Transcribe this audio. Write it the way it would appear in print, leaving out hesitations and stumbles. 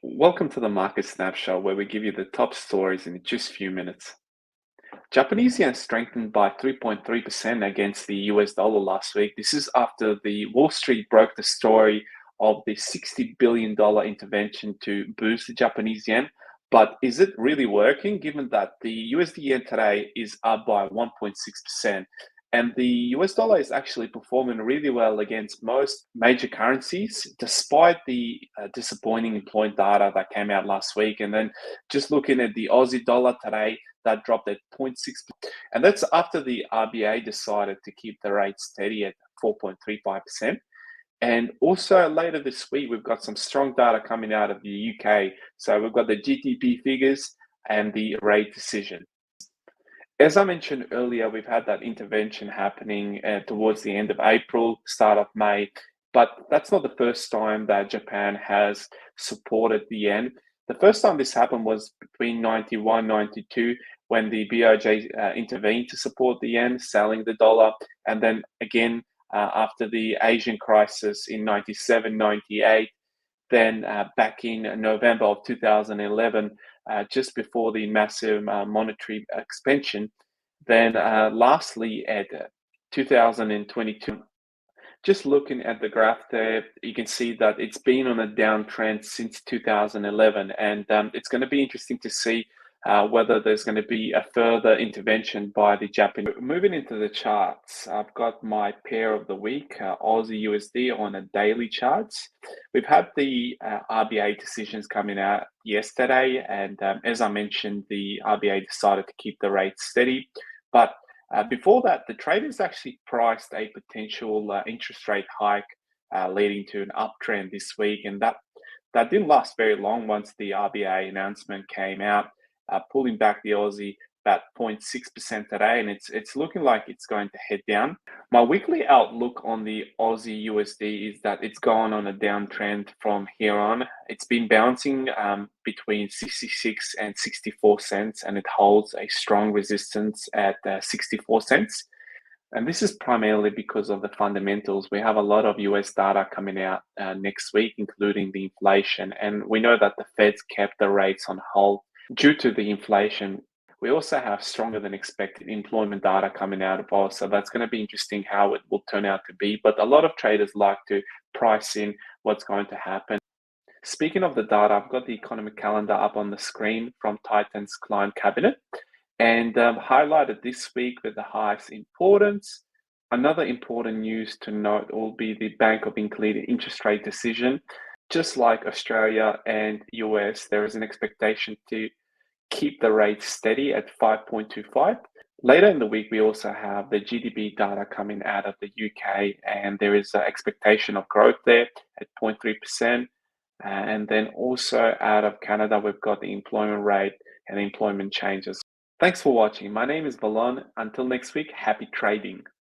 Welcome to the Market Snapshot, where we give you the top stories in just a few minutes. Japanese yen strengthened by 3.3% against the US dollar last week. This is after the Wall Street broke the story of the $60 billion intervention to boost the Japanese yen. But is it really working, given that the USD yen today is up by 1.6%? And the US dollar is actually performing really well against most major currencies, despite the disappointing employment data that came out last week. And then just looking at the Aussie dollar today, that dropped at 0.6%. And that's after the RBA decided to keep the rate steady at 4.35%. And also later this week, we've got some strong data coming out of the UK. So we've got the GDP figures and the rate decision. As I mentioned earlier, we've had that intervention happening towards the end of April, start of May, but that's not the first time that Japan has supported the yen. The first time this happened was between 91, 92, when the BOJ intervened to support the yen, selling the dollar, and then again after the Asian crisis in 97, 98, then back in November of 2011, just before the massive monetary expansion. Then lastly at 2022, just looking at the graph there, you can see that it's been on a downtrend since 2011. And it's going to be interesting to see whether there's going to be a further intervention by the Japanese. Moving into the charts, I've got my pair of the week, Aussie USD on a daily charts. We've had the RBA decisions coming out yesterday, and as I mentioned, the RBA decided to keep the rate steady. But before that, the traders actually priced a potential interest rate hike leading to an uptrend this week, and that didn't last very long once the RBA announcement came out, pulling back the Aussie about 0.6% today, and it's looking like it's going to head down. My weekly outlook on the Aussie USD is that it's gone on a downtrend from here on. It's been bouncing between 66 and 64 cents, and it holds a strong resistance at 64 cents. And this is primarily because of the fundamentals. We have a lot of US data coming out next week, including the inflation, and we know that the Fed's kept the rates on hold due to the inflation. We also have stronger than expected employment data coming out of us, so that's going to be interesting how it will turn out to be. But a lot of traders like to price in what's going to happen. Speaking of the data, I've got the economic calendar up on the screen from Titan's client cabinet, and highlighted this week with the highest importance. Another important news to note will be the Bank of England interest rate decision. Just like Australia and US, there is an expectation to keep the rate steady at 5.25. Later in the week, we also have the GDP data coming out of the UK, and there is an expectation of growth there at 0.3%. And then also out of Canada, we've got the employment rate and employment changes. Thanks for watching. My name is Valon. Until next week, happy trading.